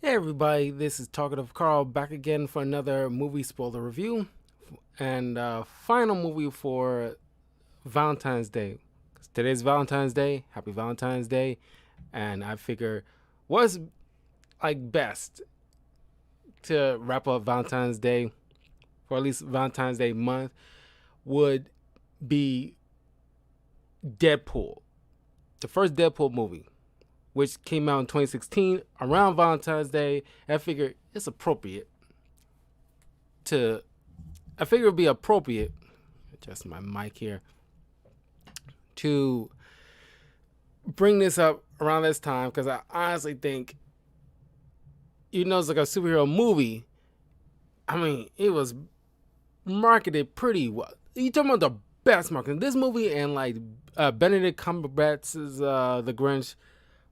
Hey everybody, this is Talkative Carl back again for another movie spoiler review and final movie for Valentine's Day. Today's Valentine's Day, happy Valentine's Day, and I figure what's like best to wrap up Valentine's Day, or at least Valentine's Day month, would be Deadpool, the first Deadpool movie, which came out in 2016 around Valentine's Day. I figured it's appropriate to, I figure it'd be appropriate, adjust my mic here, to bring this up around this time because I honestly think, even though it's like a superhero movie, I mean, it was marketed pretty well. You talking about the best marketing. This movie and like Benedict Cumberbatch's The Grinch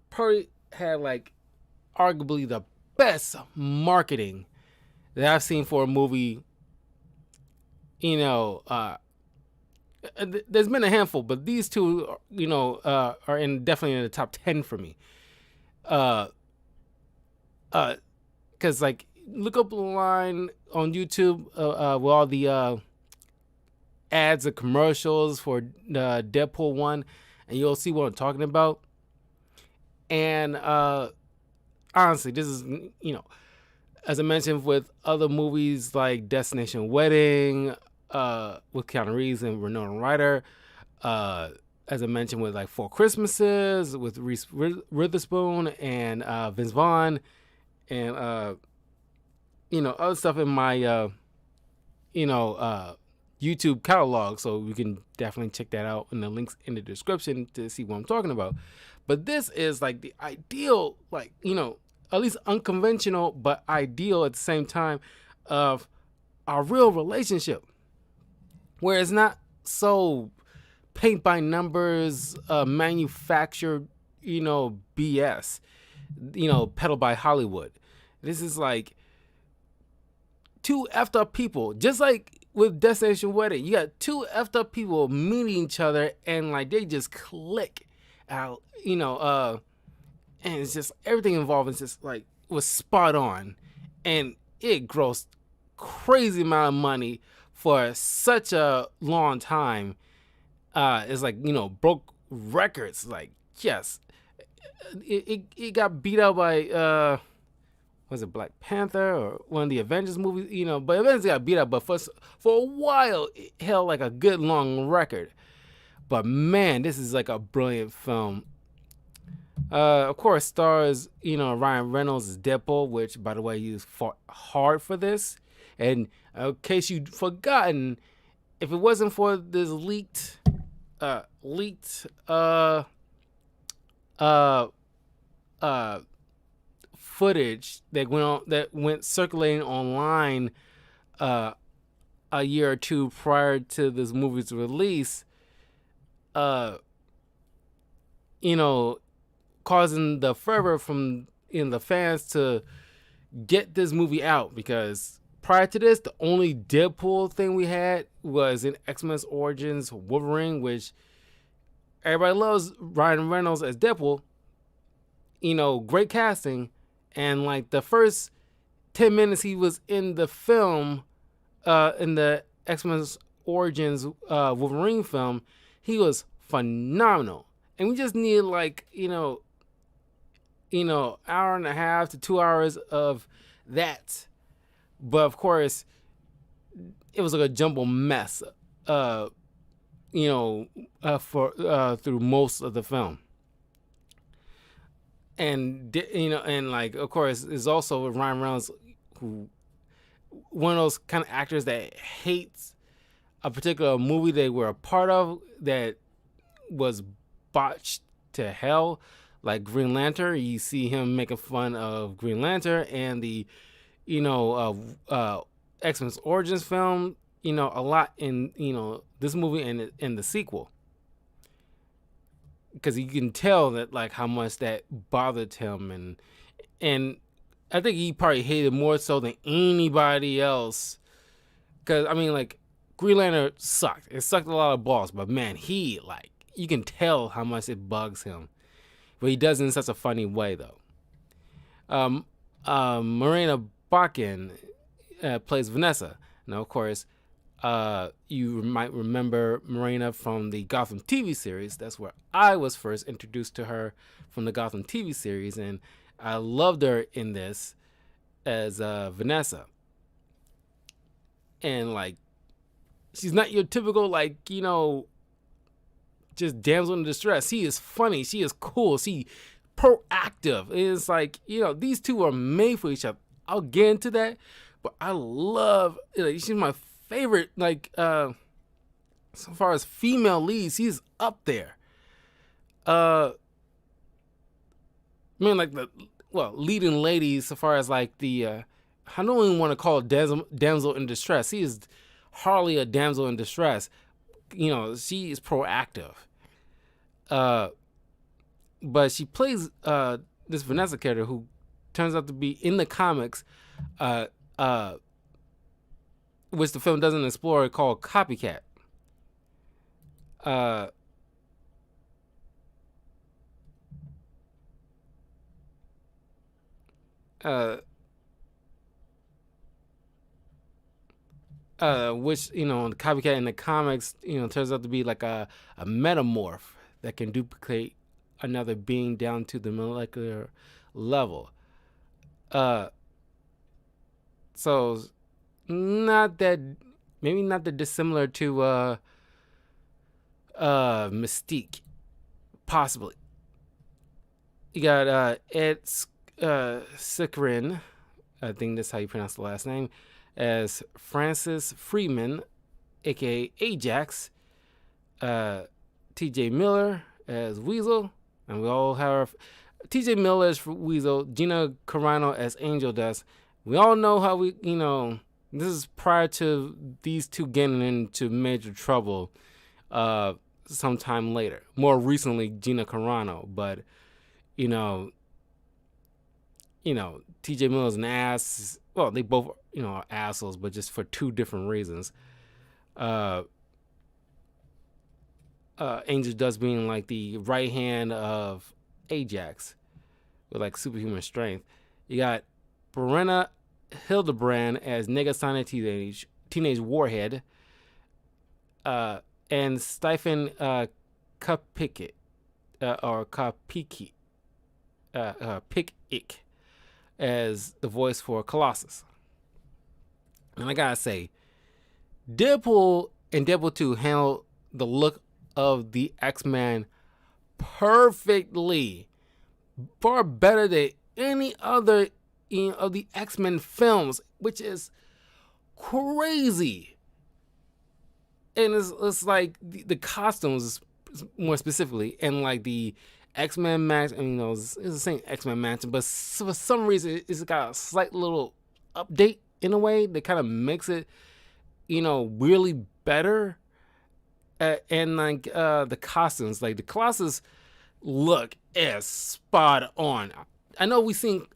probably had like arguably the best marketing that I've seen for a movie. You know, there's been a handful, but these two, are definitely in the top 10 for me. Because like look up the line on YouTube with all the ads and commercials for Deadpool 1, and you'll see what I'm talking about. And honestly, this is, as I mentioned with other movies like Destination Wedding, with Keanu Reeves and Winona Ryder, as I mentioned with like Four Christmases with Reese Witherspoon and Vince Vaughn, and other stuff in my YouTube catalog, so you can definitely check that out in the links in the description to see what I'm talking about. But this is like the ideal, like, at least unconventional, but ideal at the same time of a real relationship where it's not so paint by numbers, manufactured, BS, peddled by Hollywood. This is like two effed up people, just like with Destination Wedding. You got two effed up people meeting each other and like they just click out, and it's just everything involved is just like was spot on, and it grossed crazy amount of money for such a long time. It's like broke records. Like yes, it got beat out by was it Black Panther or one of the Avengers movies? But Avengers got beat out, but for a while it held like a good long record. But man, this is like a brilliant film. Of course, stars Ryan Reynolds as Deadpool, which by the way he fought hard for this. And in case you'd forgotten, if it wasn't for this leaked footage that went circulating online a year or two prior to this movie's release, causing the fervor from the fans to get this movie out, because prior to this, the only Deadpool thing we had was in X-Men Origins Wolverine, which everybody loves Ryan Reynolds as Deadpool. Great casting, and like the first 10 minutes he was in the film, in the X-Men Origins Wolverine film, he was phenomenal. And we just needed like, hour and a half to 2 hours of that. But of course, it was like a jumbled mess, for through most of the film. And and like of course, is also Ryan Reynolds, who one of those kind of actors that hates a particular movie they were a part of that was botched to hell, like Green Lantern. You see him making fun of Green Lantern and the X-Men Origins film, a lot in this movie and in the sequel, because you can tell that like how much that bothered him, and I think he probably hated more so than anybody else, because I mean like Green Lantern sucked. It sucked a lot of balls, but man, he like, you can tell how much it bugs him, but he does it in such a funny way though. Marina Bakken plays Vanessa. Now, of course, you might remember Marina from the Gotham TV series. That's where I was first introduced to her, from the Gotham TV series, and I loved her in this as Vanessa. And like, she's not your typical, like, just damsel in distress. She is funny. She is cool. She proactive. It's like, these two are made for each other. I'll get into that, but I love, she's my favorite, like, so far as female leads, she's up there. Like leading ladies, so far as like the, I don't even want to call it damsel in distress. She is hardly a damsel in distress. She is proactive. But she plays this Vanessa character who turns out to be, in the comics, which the film doesn't explore, called Copycat. Which, the Copycat in the comics, turns out to be like a metamorph that can duplicate another being down to the molecular level. So maybe not that dissimilar to Mystique, possibly. You got Ed Skrein, I think that's how you pronounce the last name, as Francis Freeman, aka Ajax. T.J. Miller as Weasel, and we all have T.J. Miller as Weasel, Gina Carano as Angel Dust. We all know how this is prior to these two getting into major trouble sometime later. More recently, Gina Carano, but T.J. Miller's an ass. Well, they both are assholes, but just for two different reasons. Angel Dust being like the right hand of Ajax with like superhuman strength. You got Brenna Hildebrand as Negasonic Teenage Warhead, and Stephen Kapik or Kapiki Pick as the voice for Colossus. And I gotta say, Deadpool and Deadpool 2 handled the look of the X-Men perfectly, far better than any other of the X-Men films, which is crazy. And it's like the costumes, more specifically, and like the X-Men match, and it's the same X-Men match, but for some reason it's got a slight little update in a way that kind of makes it, really better. And like the costumes, like the Colossus look is spot on. I know we've seen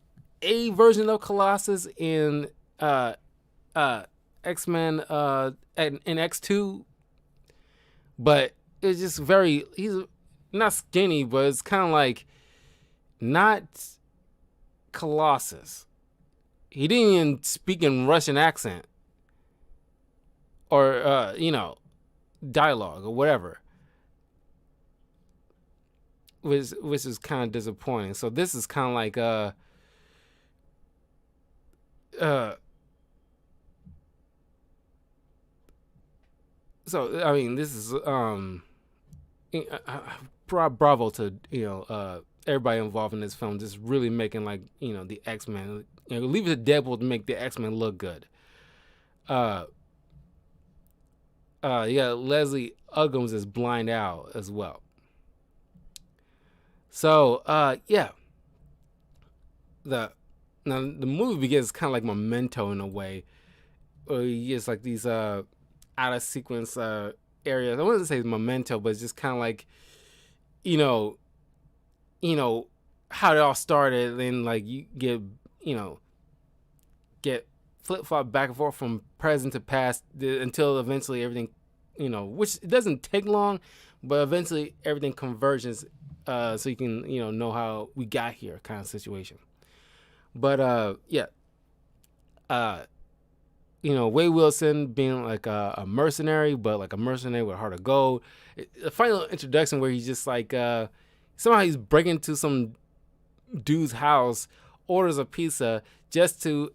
a version of Colossus in X-Men in X2, but it's just he's not skinny, but it's kind of like not Colossus. He didn't even speak in Russian accent or dialogue or whatever, which is kind of disappointing. So this is kind of like so I mean, this is bravo to everybody involved in this film, just really making like the X-Men, leave it to Deadpool to make the X-Men look good. You got Leslie Uggams as Blind Owl as well. So yeah, the movie begins kind of like Memento in a way, or you get like these out of sequence areas. I wouldn't say Memento, but it's just kind of like how it all started, and like you get flip flop back and forth from present to past until eventually everything, which it doesn't take long, but eventually everything converges, so you can know how we got here, kind of situation. But yeah, uh, Wade Wilson being like a mercenary, but like a mercenary with a heart of gold. The final introduction where he's just like somehow he's breaking into some dude's house, orders a pizza just to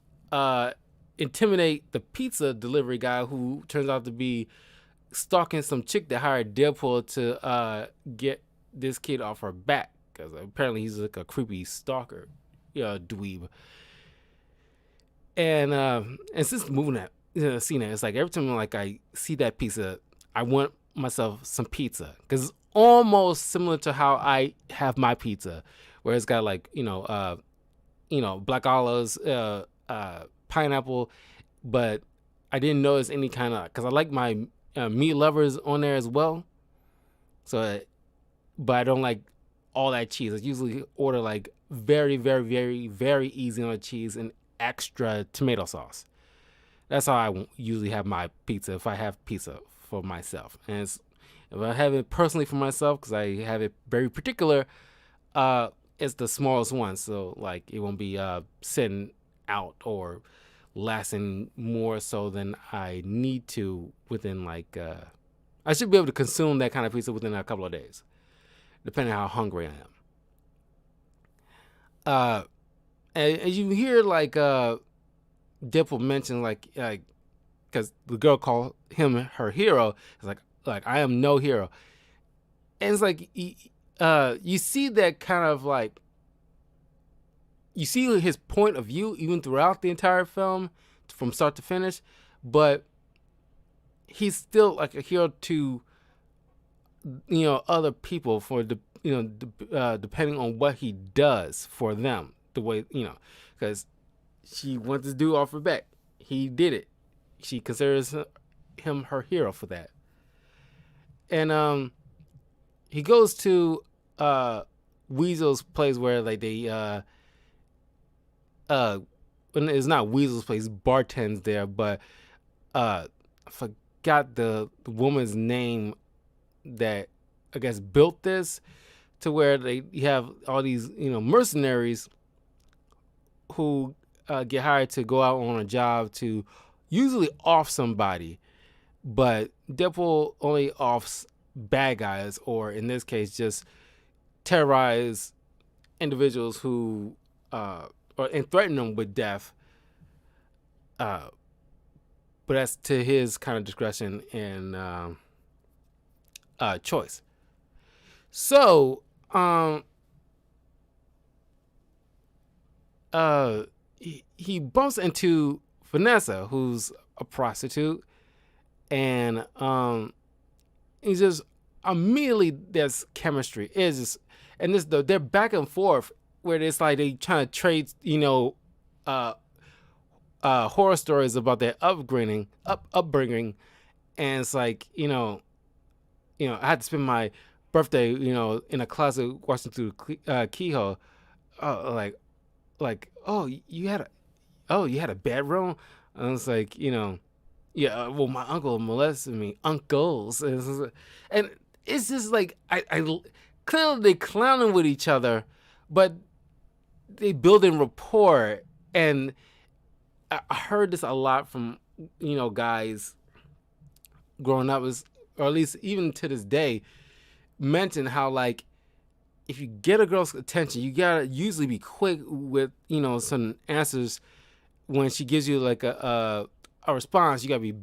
intimidate the pizza delivery guy, who turns out to be stalking some chick that hired Deadpool to get this kid off her back, because apparently he's like a creepy stalker, dweeb. And since moving that, seeing that, it's like every time like I see that pizza, I want myself some pizza, because it's almost similar to how I have my pizza, where it's got like black olives, pineapple, but I didn't notice any kind of, because I like my meat lovers on there as well. So, but I don't like all that cheese. I usually order like very, very, very, very easy on the cheese and extra tomato sauce. That's how I usually have my pizza if I have pizza for myself. And if I have it personally for myself, because I have it very particular, it's the smallest one. So like it won't be sitting out or lasting more so than I need to within like I should be able to consume that kind of pizza within a couple of days, depending on how hungry I am. And you hear like Deadpool mention like because the girl called him her hero. It's like I am no hero, and it's like you see that kind of like you see his point of view even throughout the entire film from start to finish, but he's still like a hero to other people for the depending on what he does for them, the way because she wants to do off her back, he did it, she considers him her hero for that. And he goes to Weasel's place where like they it's not Weasel's place, bartends there, but I forgot the woman's name that I guess built this, to where they have all these mercenaries who get hired to go out on a job to usually off somebody, but Deadpool only offs bad guys, or in this case just terrorize individuals who and threaten them with death. But that's to his kind of discretion and choice. So he bumps into Vanessa, who's a prostitute, and he's just immediately there's chemistry. It's just, and they're back and forth where it's like they trying to trade horror stories about their upbringing, and it's like I had to spend my birthday in a closet watching through the keyhole. Oh, you had a bedroom. And I was like, yeah, well, my uncle molested me, uncles, and it's just like I clearly they clowning with each other, but they building rapport. And I heard this a lot from guys growing up, or at least even to this day, mention how like if you get a girl's attention, you gotta usually be quick with some answers. When she gives you like a response, you gotta be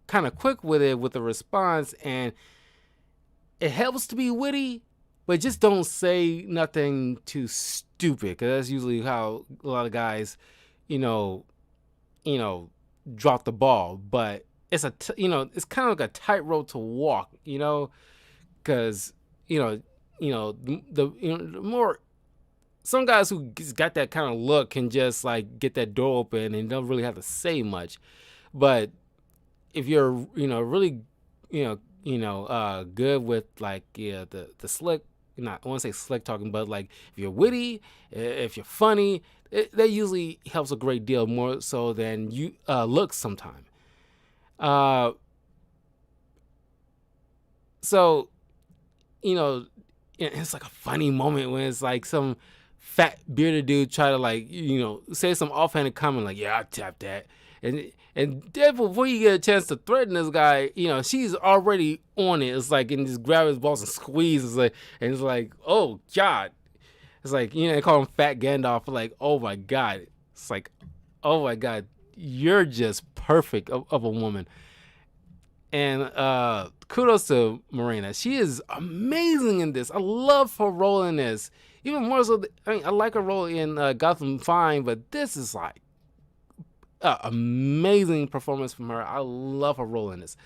kind of quick with it with the response, and it helps to be witty, but just don't say nothing too stupid, because that's usually how a lot of guys drop the ball. But it's it's kind of like a tightrope to walk, because the more some guys who got that kind of look can just like get that door open and don't really have to say much. But if you're really good with like the slick, not I want to say slick talking, but like if you're witty, if you're funny, that usually helps a great deal more so than you looks sometimes. So it's like a funny moment when it's like some fat bearded dude try to like say some offhanded comment like, yeah, I tapped that, and Deadpool, before you get a chance to threaten this guy, she's already on it. It's like, and just grab his balls and squeeze. It's like, oh god. It's like, they call him Fat Gandalf. Like, oh my god. It's like, oh my god, you're just perfect of a woman. And kudos to Morena. She is amazing in this. I love her role in this. Even more so, I like her role in Gotham Fine, but this is like amazing performance from her. I love her role in this.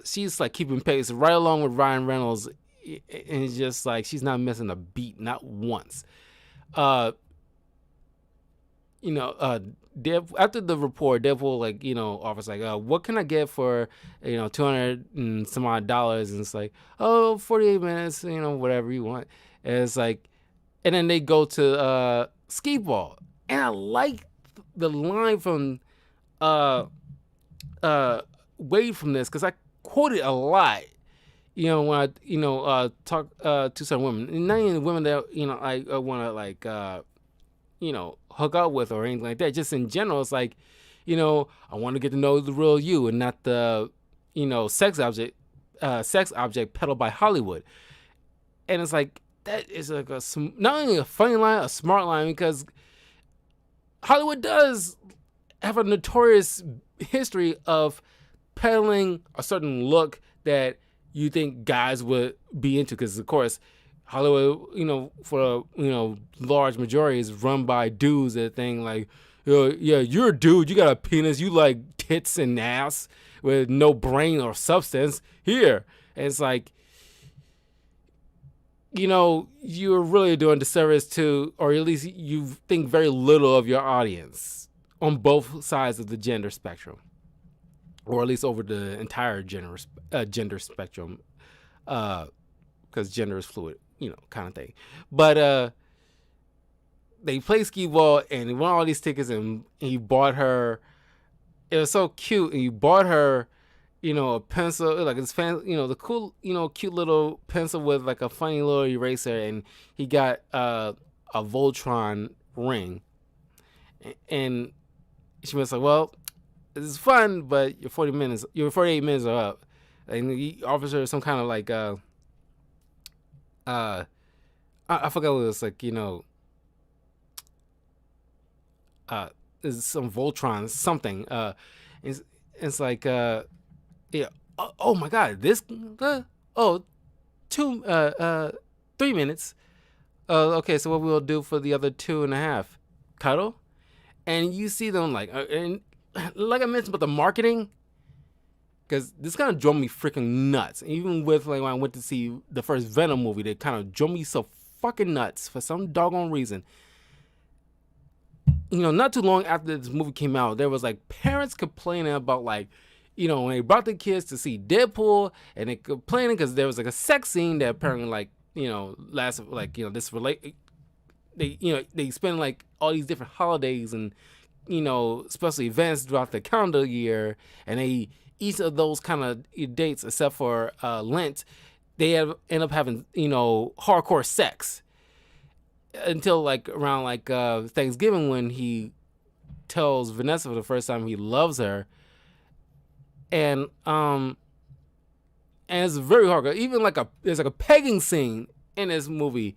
She's like keeping pace right along with Ryan Reynolds, and it's just like she's not missing a beat, not once. After the report, Deadpool offers like, what can I get for $200 and some odd dollars? And it's like, 48 minutes, whatever you want. And it's like, and then they go to skee ball, and I like the line from Wade from this, because I quote it a lot. When I talk to some women, and not even women that I want to like hook up with or anything like that. Just in general, it's like, I want to get to know the real you and not the sex object peddled by Hollywood. And it's like, that is like not only a funny line, a smart line, because Hollywood does have a notorious history of peddling a certain look that you think guys would be into, because of course Hollywood, for large majority is run by dudes that think like, yeah, you're a dude, you got a penis, you like tits and ass with no brain or substance here. And it's like, you're really doing disservice to, or at least you think very little of your audience on both sides of the gender spectrum, or at least over the entire gender spectrum, because gender is fluid, kind of thing. But they play skee ball, and he won all these tickets, and he bought her. It was so cute, and he bought her, a pencil, like his fan, the cool, cute little pencil with like a funny little eraser, and he got a Voltron ring, and she was like, well, this is fun, but your 48 minutes are up. And he offers her some kind of like I forgot what it was, like, is some Voltron something. It's like yeah. Oh my god, this 3 minutes. Okay, so what we'll do for the other 2.5? Cuddle? And you see them like, and like I mentioned about the marketing, because this kind of drove me freaking nuts. Even with like when I went to see the first Venom movie, that kind of drove me so fucking nuts for some doggone reason. Not too long after this movie came out, there was like parents complaining about like, when they brought the kids to see Deadpool, and they complaining because there was like a sex scene that apparently like, lasted like, they spend like all these different holidays and special events throughout the calendar year, and they each of those kind of dates, except for Lent, they end up having hardcore sex until like around like Thanksgiving, when he tells Vanessa for the first time he loves her, and it's very hardcore. Even like there's like a pegging scene in this movie,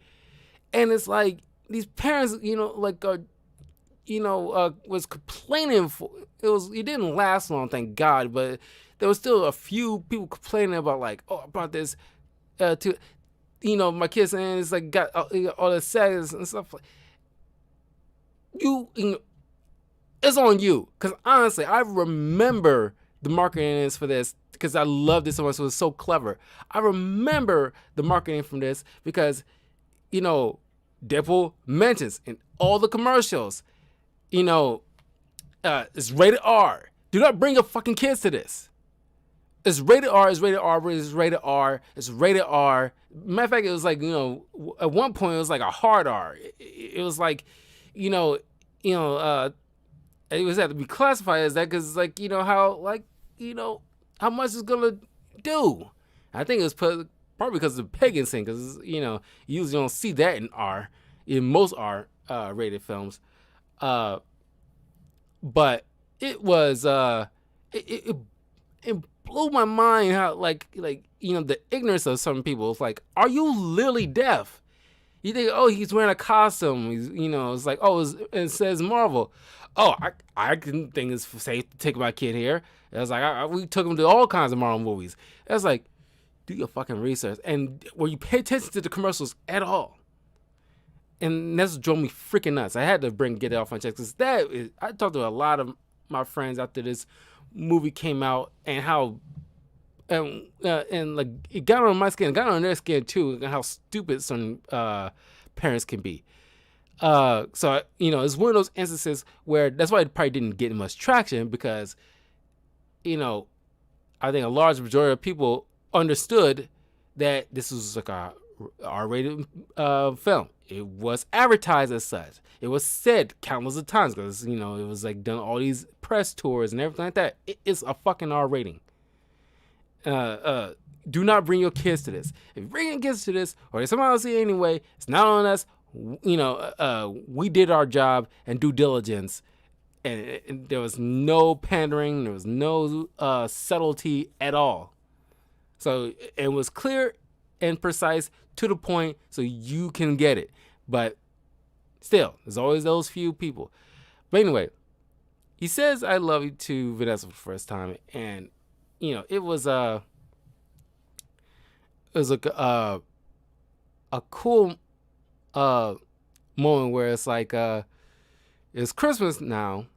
and it's like these parents was complaining for it didn't last long, thank God, but there was still a few people complaining about like, I brought this to my kids, and it's like got all the sex and stuff. Like, it's on you, because honestly I remember the marketing is for this, because I loved it so much. It was so clever. I remember the marketing from this because Deadpool mentions in all the commercials, it's rated R. Do not bring your fucking kids to this. It's rated R, it's rated R, it's rated R, it's rated R. Matter of fact, it was like, at one point it was like a hard R. It was like, it was had to be classified as that, because it's like, how much it's gonna do. I think it was put probably because of the pagan scene, because you usually don't see that in most R rated films. Uh, but it was it blew my mind how like the ignorance of some people. It's like, are you literally deaf? You think, oh, he's wearing a costume. It's like, oh, it says Marvel. Oh, I didn't think it's safe to take my kid here. It was like, we took him to all kinds of Marvel movies. It was like, do your fucking research. And where you pay attention to the commercials at all. And that's what drove me freaking nuts. I had to get it off my chest. Because I talked to a lot of my friends after this movie came out, and how and like it got on my skin, it got on their skin too, and how stupid some parents can be. So it's one of those instances where that's why it probably didn't get much traction, because I think a large majority of people understood that this was like a R-rated film. It was advertised as such. It was said countless of times, because it was like done all these press tours and everything like that. It's a fucking R rating. Do not bring your kids to this. If you bring your kids to this, or somehow see it anyway, it's not on us. We did our job and due diligence, and there was no pandering. There was no subtlety at all. So it was clear and precise, to the point, so you can get it. But still, there's always those few people. But anyway, he says "I love you" to Vanessa for the first time, and it was a cool moment where it's like it's Christmas now,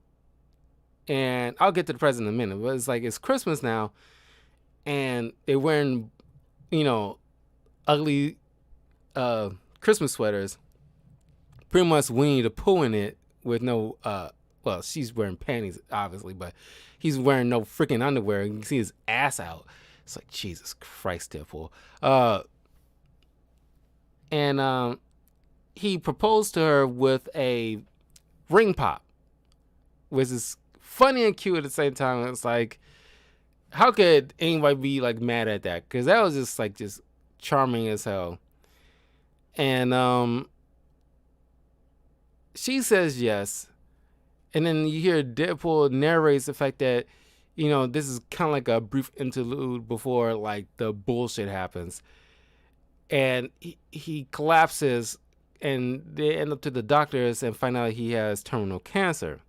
and I'll get to the present in a minute. But it's like it's Christmas now, and they're wearing ugly Christmas sweaters, pretty much Winnie the Pooh in it, with no well, she's wearing panties obviously, but he's wearing no freaking underwear. You can see his ass out. It's like, Jesus Christ, Deadpool. And he proposed to her with a ring pop, which is funny and cute at the same time. It's like, how could anybody be like mad at that? Because that was just charming as hell. And she says yes, and then you hear Deadpool narrates the fact that this is kind of like a brief interlude before like the bullshit happens, and he collapses, and they end up to the doctors and find out he has terminal cancer,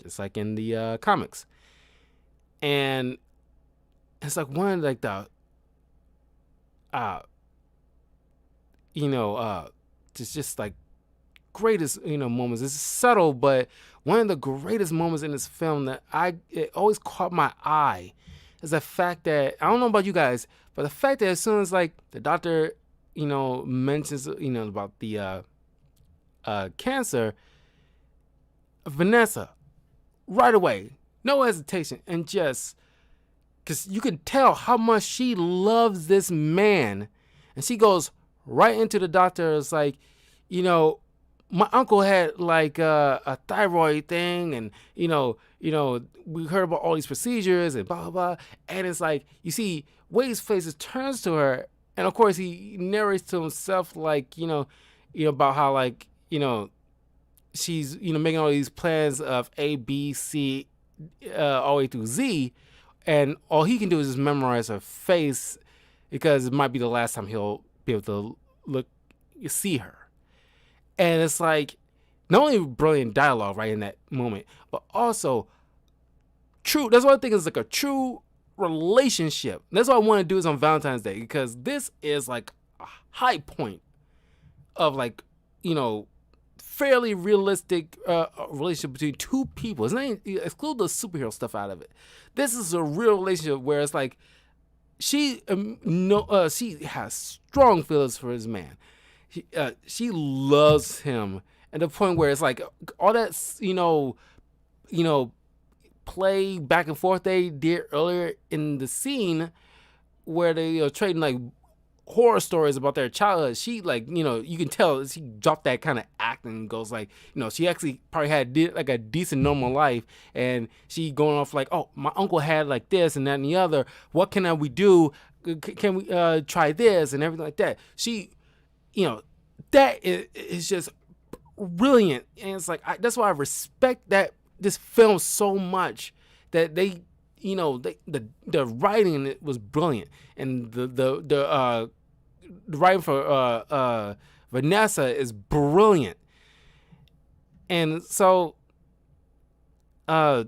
just like in the comics. And it's like one of like the just like greatest moments. It's subtle, but one of the greatest moments in this film that it always caught my eye is the fact that, I don't know about you guys, but the fact that as soon as like the doctor mentions about the cancer, Vanessa right away, no hesitation, and just because you can tell how much she loves this man, and she goes right into the doctor. It's like, my uncle had like a thyroid thing, and we heard about all these procedures and blah blah blah. And it's like, you see Wade's face turns to her, and of course he narrates to himself like about how like she's making all these plans of A, B, C, all the way through Z, and all he can do is just memorize her face, because it might be the last time he'll be able to see her. And it's like, not only brilliant dialogue right in that moment, but also true. That's what I think is like a true relationship. That's what I want to do is on Valentine's Day, because this is like a high point of like, fairly realistic relationship between two people. It's not even, exclude the superhero stuff out of it. This is a real relationship where it's like she has strong feelings for his man. She loves him at the point where it's like all that play back and forth they did earlier in the scene where they trading like horror stories about their childhood. She like you can tell she dropped that kind of acting and goes like she actually probably had like a decent normal life, and she going off like, oh, my uncle had like this and that and the other, what can we do can we try this and everything like that. She, that is just brilliant, and it's like that's why I respect that this film so much. That they, the writing in it was brilliant, and the writing for Vanessa is brilliant, and so while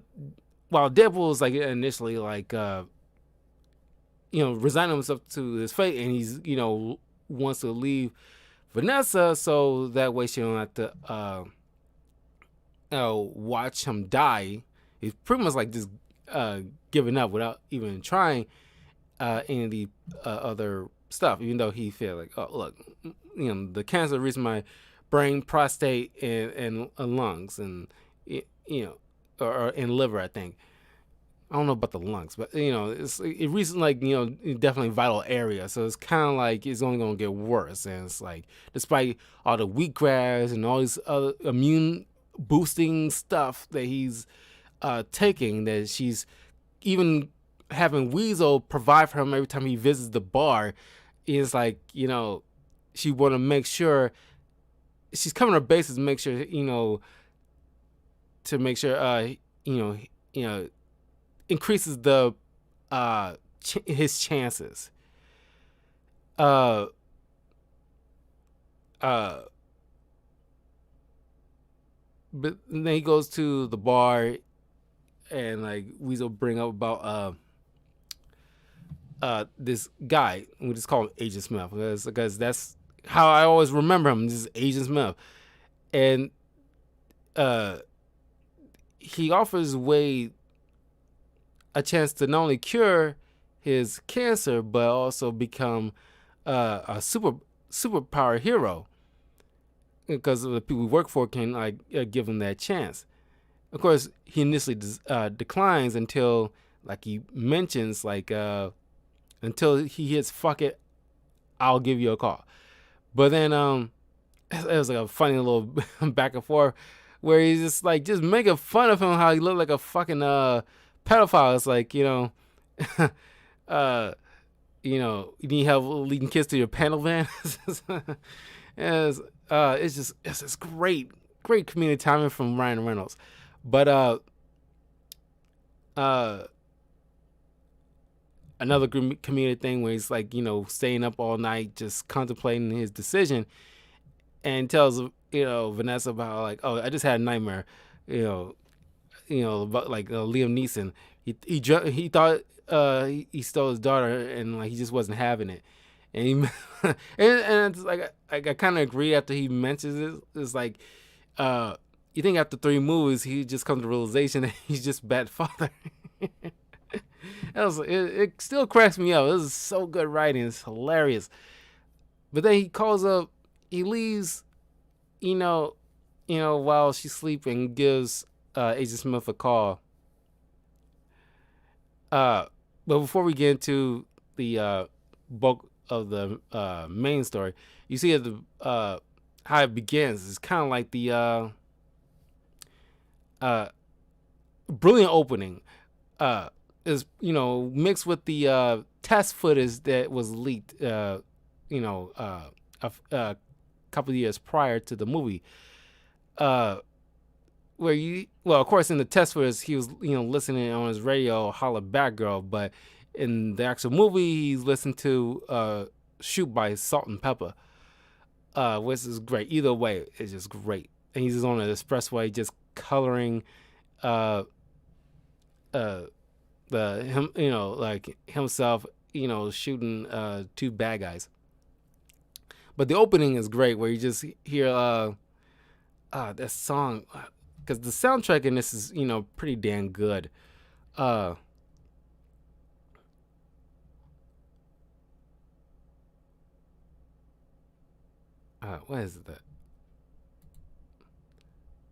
Deadpool is like initially like resigning himself to his fate, and he's wants to leave Vanessa so that way she don't have to watch him die. He's pretty much like just giving up without even trying any of the other stuff, even though he felt like, oh look, the cancer reached my brain, prostate, and lungs, and or in liver, I think. I don't know about the lungs, but it reached like definitely vital area. So it's kind of like it's only gonna get worse, and it's like despite all the wheatgrass and all these other immune boosting stuff that he's taking, that she's even having Weasel provide for him every time he visits the bar. Is like she want to make sure she's covering her bases, make sure to make sure increases the his chances. But then he goes to the bar, and like Weasel bring up about this guy. We just call him Agent Smith because that's how I always remember him. This is Agent Smith, and he offers Wade a chance to not only cure his cancer but also become a superpower hero, because the people we work for can give him that chance. Of course, he initially declines until like he mentions until he hits "fuck it, I'll give you a call." But then it was like a funny little back and forth where he's just making fun of him, how he looked like a fucking pedophile. It's like, you need help leading kids to your panel van. It's just great community timing from Ryan Reynolds. But another community thing where he's like, staying up all night just contemplating his decision, and tells Vanessa about like, oh, I just had a nightmare, about like Liam Neeson. He thought he stole his daughter, and like he just wasn't having it, and he and it's like I kind of agree after he mentions it. It's like you think after 3 movies he just comes to the realization that he's just a bad father. It still cracks me up. This is so good writing. It's hilarious. But then he leaves, while she's sleeping, gives Agent Smith a call. But before we get into the bulk of the main story, you see how it begins. It's kind of like the brilliant opening. Is mixed with the test footage that was leaked, a couple of years prior to the movie, where of course in the test footage he was listening on his radio, "Holla Back Girl," but in the actual movie he's listening to "Shoot" by Salt and Pepper, which is great. Either way, it's just great. And he's just on an expressway, just coloring himself, shooting 2 bad guys. But the opening is great, where you just hear that song, because the soundtrack in this is pretty damn good. What is that?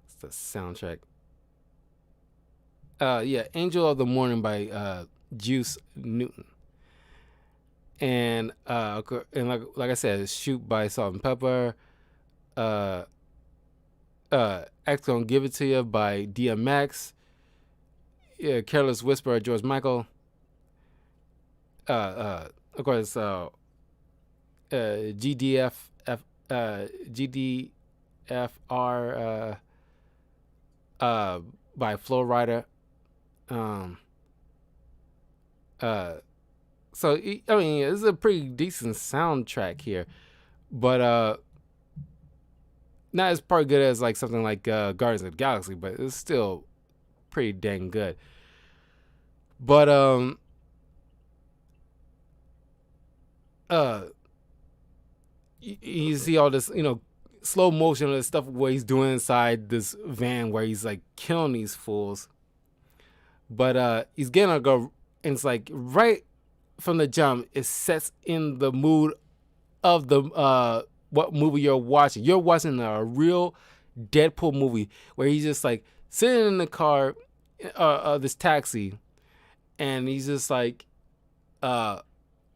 It's the soundtrack. Angel of the Morning by Juice Newton, and like I said, it's "Shoot" by Salt and Pepper. X Gonna Give It To You by DMX. Careless Whisper by George Michael. of course, GDFR by Flow Rider. Um, so I mean, it's a pretty decent soundtrack here, but not as probably good as like something like Guardians of the Galaxy, but it's still pretty dang good. But you see all this, slow motion of this stuff where he's doing inside this van where he's like killing these fools. But he's getting a go, and it's like right from the jump, it sets in the mood of the what movie you're watching. You're watching a real Deadpool movie where he's just like sitting in the car, this taxi, and he's just like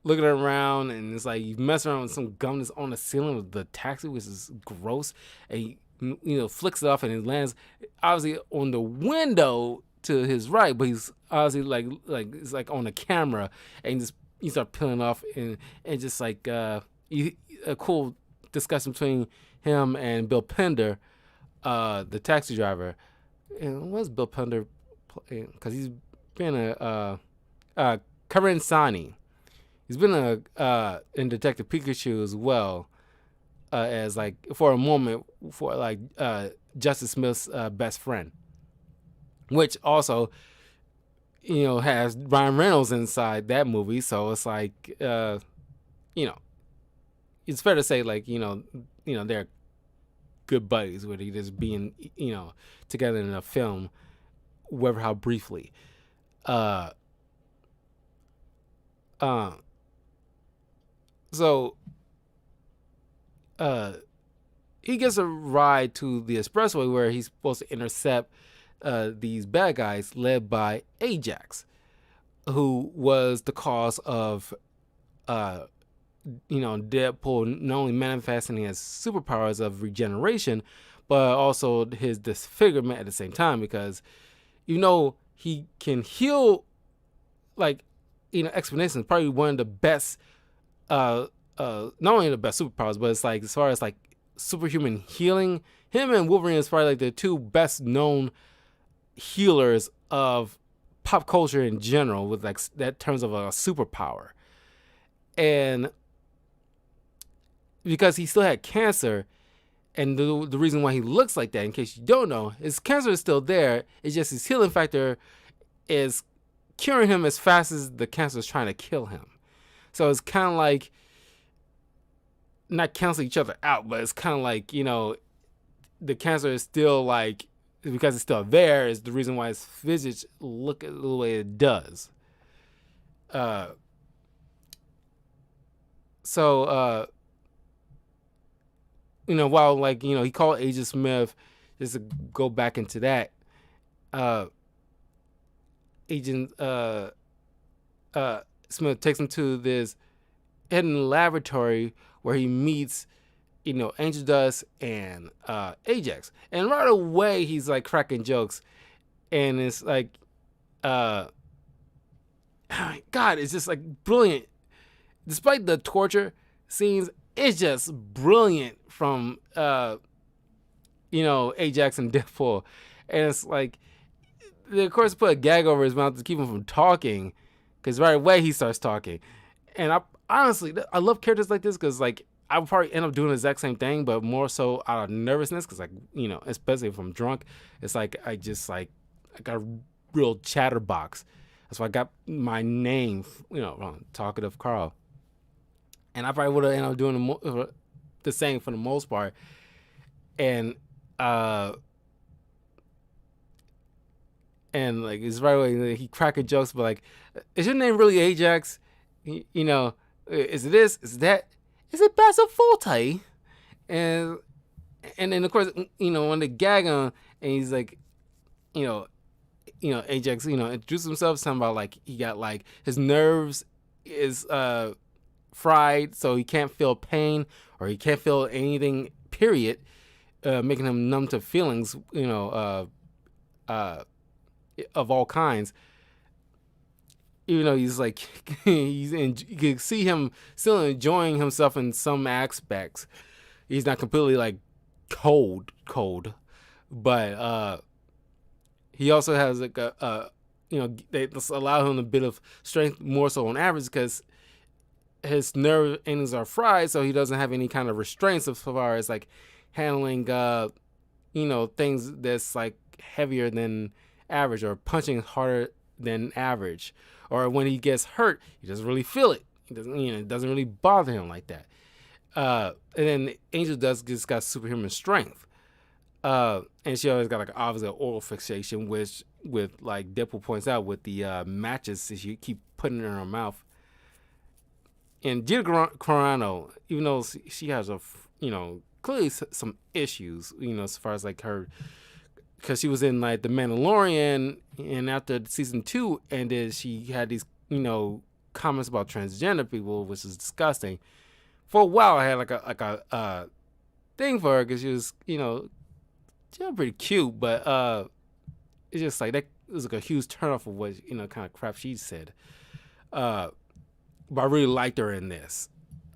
looking around, and it's like he's messing around with some gum that's on the ceiling of the taxi, which is gross. And he flicks it off, and it lands obviously on the window to his right, but he's obviously like it's like on the camera, and he start peeling off, and just like a cool discussion between him and Bill Pender, the taxi driver. And what's Bill Pender playing? Because he's been Karan Sani. He's been in Detective Pikachu as well, as like for a moment for like Justice Smith's best friend, which also has Ryan Reynolds inside that movie. So it's like it's fair to say like they're good buddies, where they just being together in a film, whether how briefly. So he gets a ride to the expressway where he's supposed to intercept these bad guys led by Ajax, who was the cause of Deadpool not only manifesting his superpowers of regeneration, but also his disfigurement at the same time, because he can heal like exponentially. Probably one of the best not only the best superpowers, but it's like as far as like superhuman healing, him and Wolverine is probably like the two best known healers of pop culture in general, with like that terms of a superpower. And because he still had cancer, and the reason why he looks like that, in case you don't know, his cancer is still there. It's just his healing factor is curing him as fast as the cancer is trying to kill him. So it's kind of like not cancel each other out, but it's kind of like the cancer is still like, because it's still there, is the reason why his visage look the way it does. While like he called Agent Smith, just to go back into that, Agent Smith takes him to this hidden laboratory where he meets Angel Dust and Ajax, and right away he's like cracking jokes, and it's like oh my God, it's just like brilliant. Despite the torture scenes, it's just brilliant from Ajax and Deadpool. And it's like they of course put a gag over his mouth to keep him from talking, because right away he starts talking. And I honestly love characters like this, because like I would probably end up doing the exact same thing, but more so out of nervousness, because like especially if I'm drunk, it's like I got a real chatterbox. That's why I got my name, wrong, Talkative Carl. And I probably would have ended up doing the same for the most part. And like it's right away he cracking jokes, but like, is your name really Ajax? Is it this? Is it that? Is it Basil Forte? And then of course when they gag on, and he's like, Ajax introduced himself, something about like he got like his nerves is fried, so he can't feel pain, or he can't feel anything, period, making him numb to feelings of all kinds. even though he's like you can see him still enjoying himself in some aspects. He's not completely like cold, but he also has like they allow him a bit of strength more so on average because his nerve endings are fried, so he doesn't have any kind of restraints as far as like handling things that's like heavier than average or punching harder than average, or when he gets hurt he doesn't really feel it. He doesn't, it doesn't really bother him like that. And then Angel does just got superhuman strength, and she always got like obviously an oral fixation, which with like Deadpool points out with the matches that she keep putting in her mouth. And Gina Carano, even though she has clearly some issues, as far as like her, because she was in like The Mandalorian, and after season 2 ended, she had these comments about transgender people, which is disgusting. For a while, I had like a thing for her because she was she was pretty cute, but it's just like that was like a huge turnoff of what kind of crap she said. But I really liked her in this,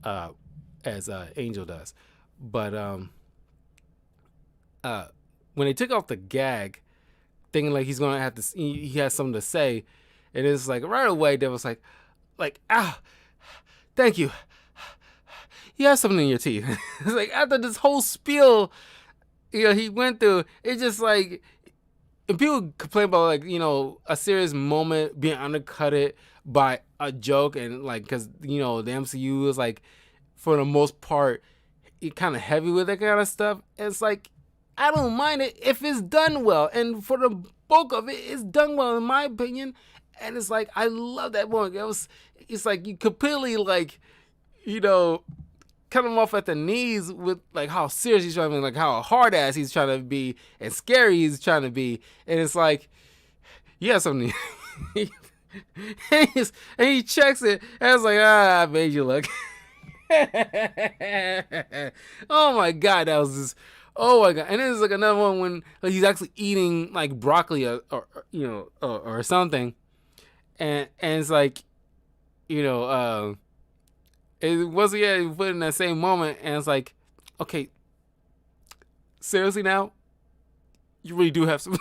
as Angel does. But when they took off the gag, thinking like he's gonna have to, he has something to say, and it's like right away there was like thank you. You have something in your teeth. It's like after this whole spiel, he went through. It's just like, and people complain about like a serious moment being undercutted by a joke, and like because the MCU is like for the most part kind of heavy with that kind of stuff. It's like I don't mind it if it's done well, and for the bulk of it, it's done well in my opinion. And it's like I love that moment. It's like you completely like cut him off at the knees with like how serious he's trying to be, like how hard ass he's trying to be and scary he's trying to be, and it's like yeah something. and he checks it and it's like I made you look. Oh my god, that was just oh my god. And then there's like another one when like, he's actually eating like broccoli or something, and it's like it wasn't yet put in that same moment, and it's like, okay, seriously now, you really do have some.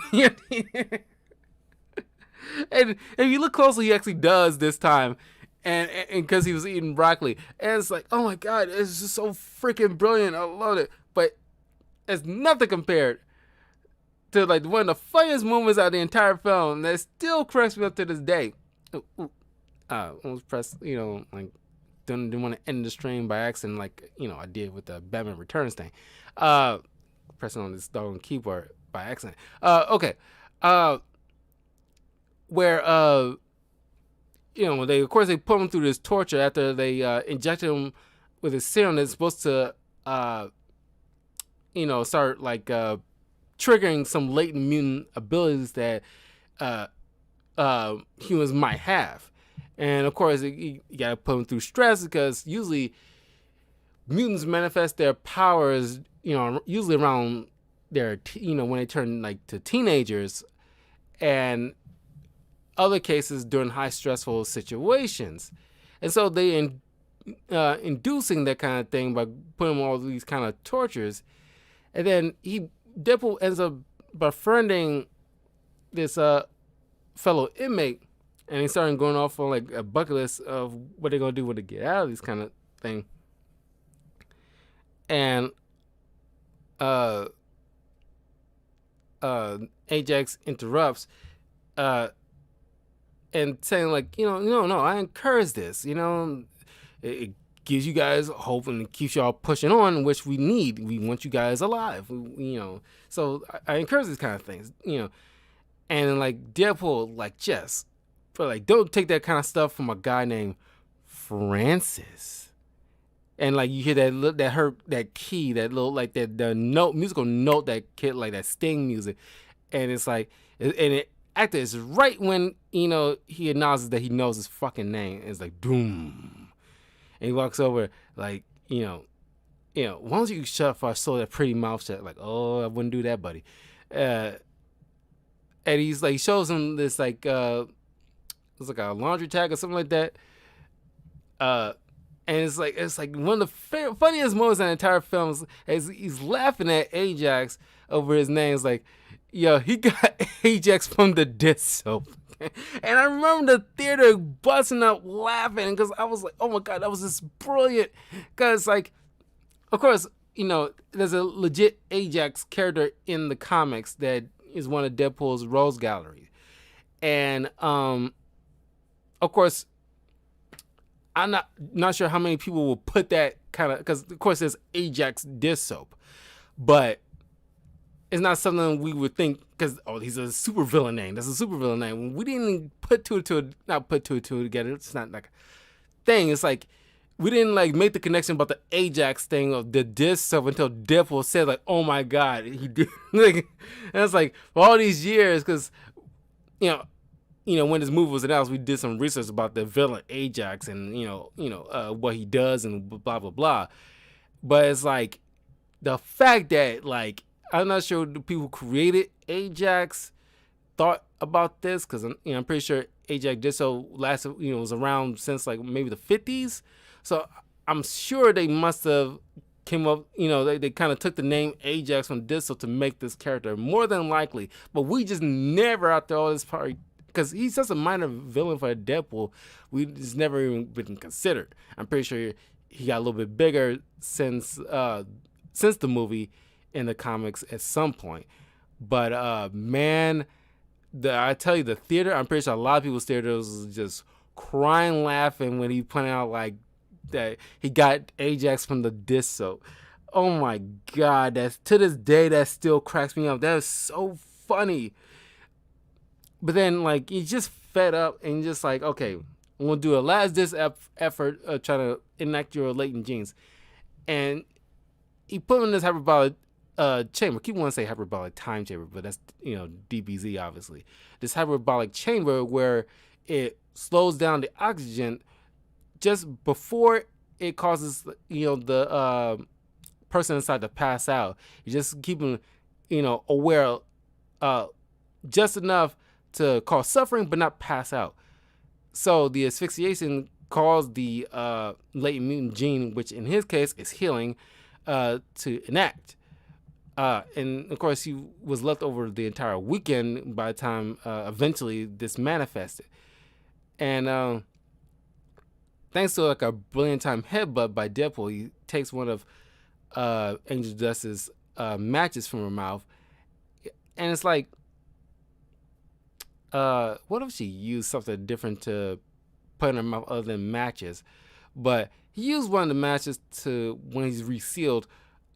And if you look closely, he actually does this time, and because he was eating broccoli, and it's like, oh my god, it's just so freaking brilliant. I love it, but it's nothing compared to like one of the funniest moments out of the entire film that still cracks me up to this day. Almost pressed, like. Didn't want to end the stream by accident like I did with the Batman Returns thing, pressing on this doggone keyboard by accident. Okay, where they of course they put him through this torture after they injected him with a serum that's supposed to start like triggering some latent mutant abilities that humans might have. And of course, you gotta put them through stress because usually mutants manifest their powers, usually around their, when they turn like to teenagers, and other cases during high stressful situations. And so they inducing that kind of thing by putting all these kind of tortures, and then Deadpool ends up befriending this fellow inmate. And he started going off on like a bucket list of what they're gonna do when they get out of this kind of thing. And Ajax interrupts and saying like, no, I encourage this. It gives you guys hope and it keeps y'all pushing on, which we need. We want you guys alive. So I encourage these kind of things. And like Deadpool, like just. But like, don't take that kind of stuff from a guy named Francis. And like, you hear that key, that little like the note, musical note that kid like that Sting music, and it's like, and it acted is right when he announces that he knows his fucking name. And it's like doom, and he walks over like why don't you shut up for I saw that pretty mouth shut? Like, oh, I wouldn't do that, buddy. And he's like shows him this like it's like a laundry tag or something like that. Uh, and it's like one of the funniest moments in the entire film is he's laughing at Ajax over his name. It's like, yo, he got Ajax from the dish soap. And I remember the theater busting up laughing because I was like, oh my God, that was just brilliant. Because, like, of course, there's a legit Ajax character in the comics that is one of Deadpool's Rose Gallery. And, of course, I'm not sure how many people will put that kind of, because of course there's Ajax dish soap, but it's not something we would think because he's a super villain name. That's a super villain name. We didn't put two together. It's not like a thing. It's like we didn't like make the connection about the Ajax thing of the dish soap until Deadpool said like, oh my God, he did. Like, and it's like for all these years because when this movie was announced, we did some research about the villain Ajax and what he does and blah blah blah. But it's like the fact that like I'm not sure the people who created Ajax thought about this because I'm pretty sure Ajax did so was around since like maybe the 50s. So I'm sure they must have came up, they kind of took the name Ajax from Disso to make this character more than likely. But we just never after all this part. Because he's such a minor villain for Deadpool, we just never even been considered. I'm pretty sure he got a little bit bigger since the movie in the comics at some point. But man, I tell you, the theater, I'm pretty sure a lot of people's theaters was just crying, laughing when he pointed out like that he got Ajax from the dish soap. Oh my God, that's to this day that still cracks me up. That is so funny. But then, like, you just fed up and just like, okay, I'm going to do a last ditch effort trying to enact your latent genes. And he put him in this hyperbolic chamber. Keep wanting to say hyperbolic time chamber, but that's, DBZ, obviously. This hyperbolic chamber where it slows down the oxygen just before it causes, the person inside to pass out. You just keep them, aware just enough to cause suffering but not pass out. So the asphyxiation caused the latent mutant gene, which in his case is healing, to enact. And of course he was left over the entire weekend by the time eventually this manifested. And thanks to like a brilliant time headbutt by Deadpool, he takes one of Angel Dust's matches from her mouth. And it's like, what if she used something different to put in her mouth other than matches? But he used one of the matches to, when he's resealed,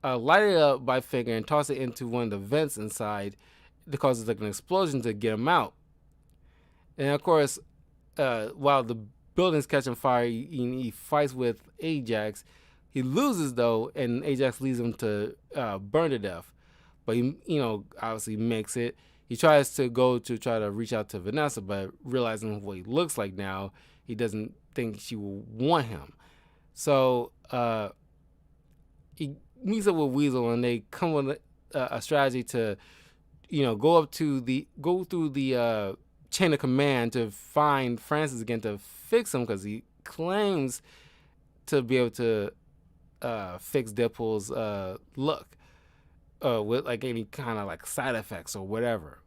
light it up by finger and toss it into one of the vents inside to cause like an explosion to get him out. And of course, while the building's catching fire, he fights with Ajax. He loses though, and Ajax leads him to burn to death. But he, obviously makes it. He tries to go to try to reach out to Vanessa, but realizing what he looks like now, he doesn't think she will want him. So he meets up with Weasel, and they come with a strategy to, go through the chain of command to find Francis again to fix him, because he claims to be able to fix Deadpool's look. With like any kind of like side effects or whatever,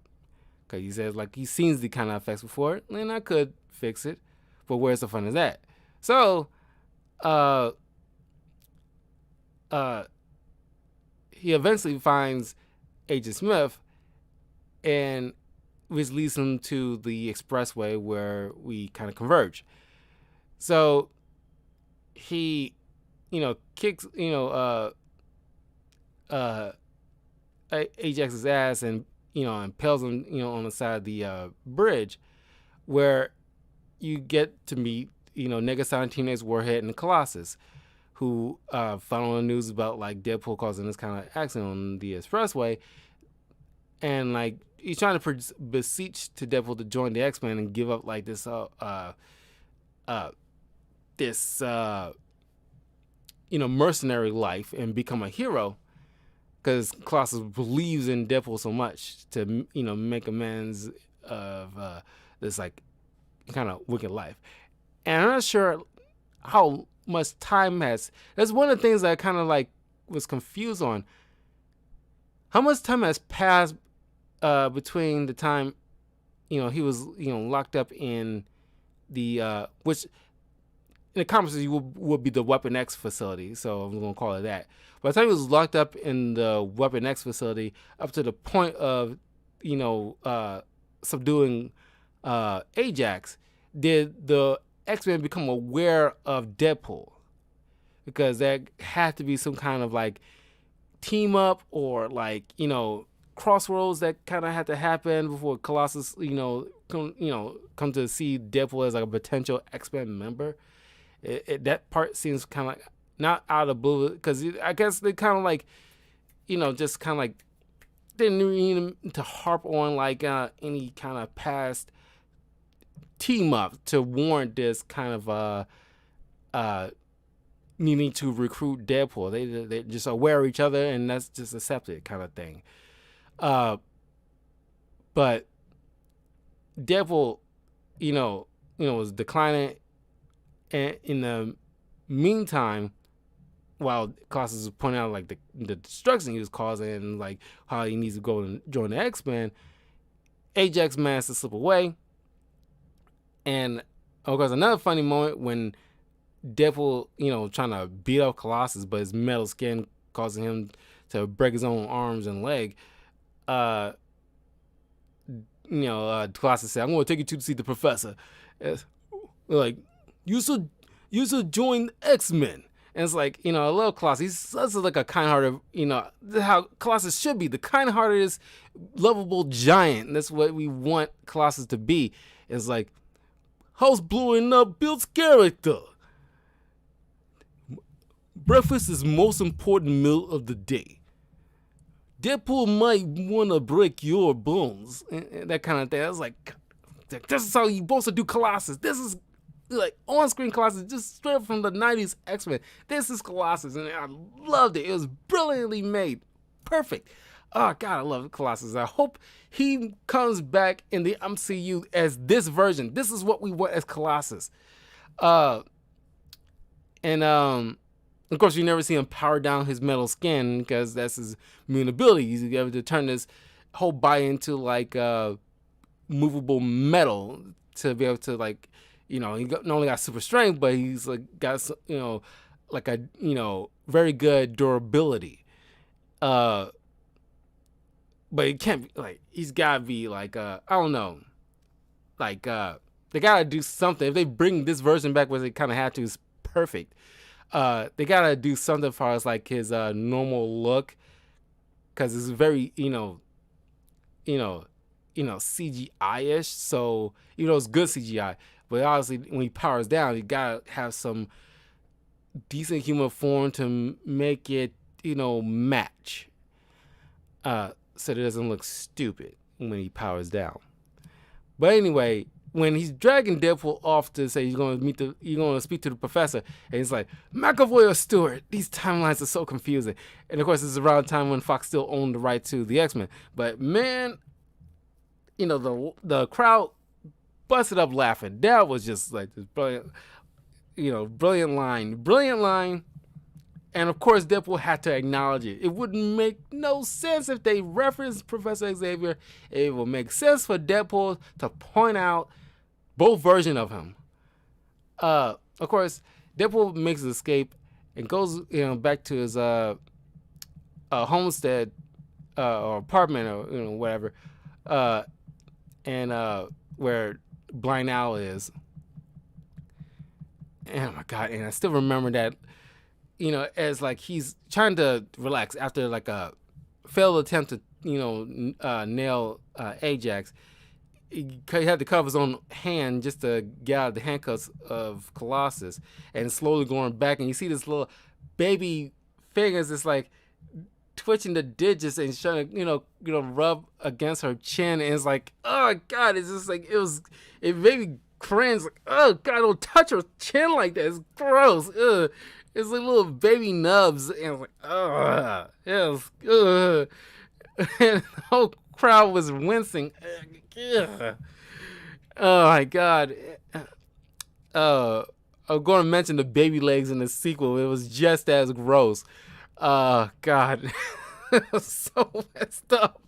because he says like he's seen the kind of effects before, and I could fix it, but where's the fun in that? So, he eventually finds Agent Smith, and which leads him to the expressway where we kind of converge. So he, kicks, Ajax's ass and impales him on the side of the bridge, where you get to meet Negasonic Teenage Warhead and Colossus, who found on the news about like Deadpool causing this kind of accident on the expressway, and like he's trying to beseech to Deadpool to join the X-Men and give up like this mercenary life and become a hero. Because Colossus believes in Deadpool so much to, make amends of this, like, kind of wicked life. And I'm not sure how much time has. That's one of the things that I kind of like was confused on. How much time has passed between the time he was locked up in the which in the comics would be the Weapon X facility, so I'm gonna call it that. By the time he was locked up in the Weapon X facility, up to the point of subduing Ajax, did the X-Men become aware of Deadpool? Because there had to be some kind of like team up or like crossroads that kind of had to happen before Colossus come to see Deadpool as like a potential X-Men member. That part seems kind of like not out of the blue, because I guess they kind of like just kind of like didn't need him to harp on like any kind of past team up to warrant this kind of needing to recruit Deadpool. They just aware of each other, and that's just accepted kind of thing. But Deadpool, was declining, and in the meantime, while Colossus was pointing out like the destruction he was causing and like how he needs to go and join the X-Men, Ajax managed to slip away. And of course, another funny moment when Deadpool, trying to beat up Colossus, but his metal skin causing him to break his own arms and leg. Colossus said, "I'm going to take you to see the professor." Like, you should join X-Men. And it's like, I love Colossus. He's such like a kind-hearted, how Colossus should be, the kind-hearted, lovable giant. And that's what we want Colossus to be. It's like, how's blowing up Bill's character? Breakfast is the most important meal of the day. Deadpool might want to break your bones. And that kind of thing. I was like, this is how you supposed to do Colossus. This is like on-screen Colossus, just straight up from the 90s X-Men. This is Colossus, and I loved it. It was brilliantly made. Perfect. Oh, God, I love Colossus. I hope he comes back in the MCU as this version. This is what we want as Colossus. Of course, you never see him power down his metal skin because that's his immune ability. He's able to turn his whole body into like movable metal to be able to like, he not only got super strength, but he's like got like a very good durability. But it can't be like, he's gotta be like I don't know, like they gotta do something. If they bring this version back, where they kind of have to, is perfect. They gotta do something as far as like his normal look, because it's very CGI-ish. So it's good CGI, but obviously when he powers down, you gotta have some decent human form to make it match, so that it doesn't look stupid when he powers down. But anyway, when he's dragging Deadpool off to say he's going to speak to the professor, and he's like, McAvoy or Stewart, these timelines are so confusing. And of course, it's around the time when Fox still owned the right to the X-Men. But man, the crowd busted up laughing. That was just like this brilliant, brilliant line. And of course, Deadpool had to acknowledge it. It wouldn't make no sense if they referenced Professor Xavier. It would make sense for Deadpool to point out both versions of him. Of course, Deadpool makes his escape and goes, back to his homestead or apartment or whatever, and where Blind Owl is. And, oh my God! And I still remember that. As like he's trying to relax after like a failed attempt to, nail Ajax. He had to cover his own hand just to get out of the handcuffs of Colossus, and slowly going back. And you see this little baby fingers that's like twitching the digits and trying to, rub against her chin. And it's like, oh God, it's just like, it made me cringe. Like, oh God, don't touch her chin like that. It's gross. Ugh. It's like little baby nubs, and I was like, ugh. Yes. And the whole crowd was wincing. Ugh. Oh my god. Uh, I'm going to mention the baby legs in the sequel. It was just as gross. God, it was so messed up.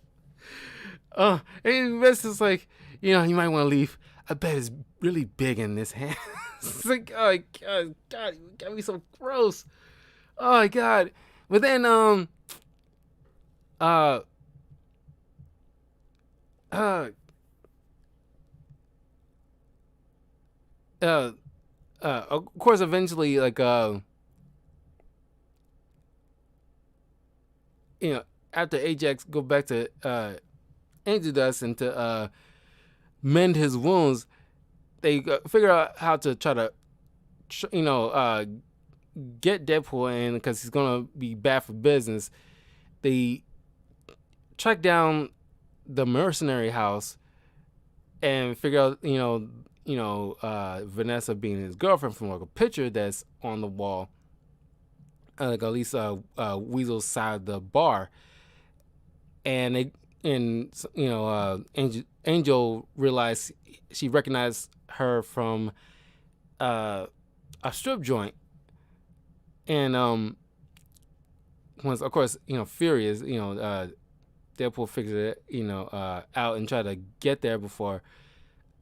And Vince is like, you might want to leave. I bet it's really big in this hand. It's like, oh my God, you got me so gross. Oh my God. But then, uh, uh, uh, of course, eventually, like, after Ajax go back to Angel Dust and to mend his wounds, they figure out how to try to, get Deadpool in because he's gonna be bad for business. They track down the mercenary house and figure out, Vanessa being his girlfriend from like a picture that's on the wall, like at least Weasel's side of the bar, and Angel realized she recognized her from a strip joint, and once of course furious, Deadpool figures it out and try to get there before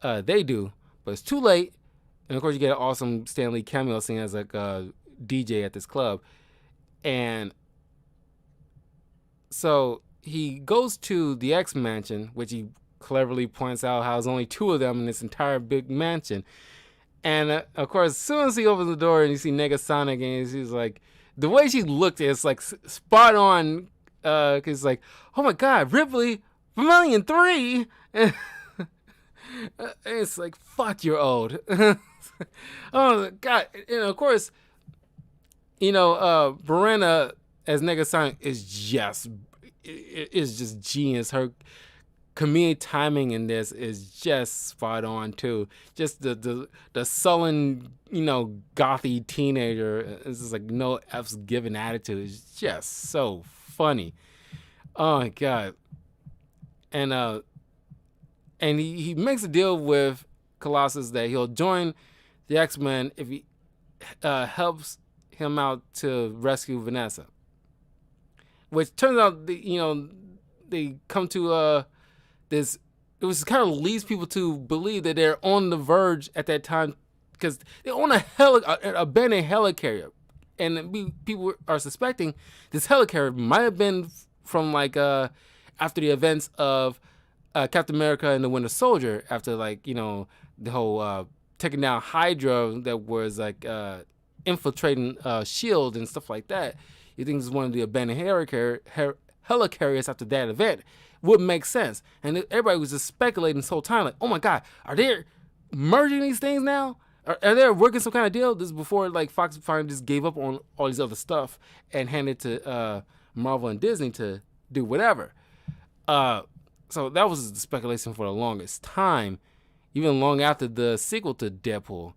they do, but it's too late. And of course, you get an awesome Stan Lee cameo scene as like a DJ at this club, and so he goes to the X mansion, which he cleverly points out how there's only two of them in this entire big mansion. And of course, as soon as he opens the door and you see Negasonic, and he's like, the way she looked is like spot on. Cause it's like, oh my God, Ripley, Vermilion 3. And it's like, fuck, you're old. Oh God, and of course, Verena as Negasonic is just genius. Her comedic timing in this is just spot on too. Just the sullen, gothy teenager. It's just like no F's given attitude. It's just so funny. Oh my God. And he makes a deal with Colossus that he'll join the X-Men if he helps him out to rescue Vanessa. Which turns out, they come to this. It was kind of leads people to believe that they're on the verge at that time because they own an abandoned helicarrier, and people are suspecting this helicarrier might have been from like after the events of Captain America and the Winter Soldier, after like the whole taking down Hydra that was like infiltrating Shield and stuff like that. You think this is one of the abandoned helicarriers after that event? Would make sense. And everybody was just speculating this whole time, like, oh my God, are they merging these things now? Are they working some kind of deal? This is before like Fox finally just gave up on all these other stuff and handed to Marvel and Disney to do whatever. So that was the speculation for the longest time, even long after the sequel to Deadpool.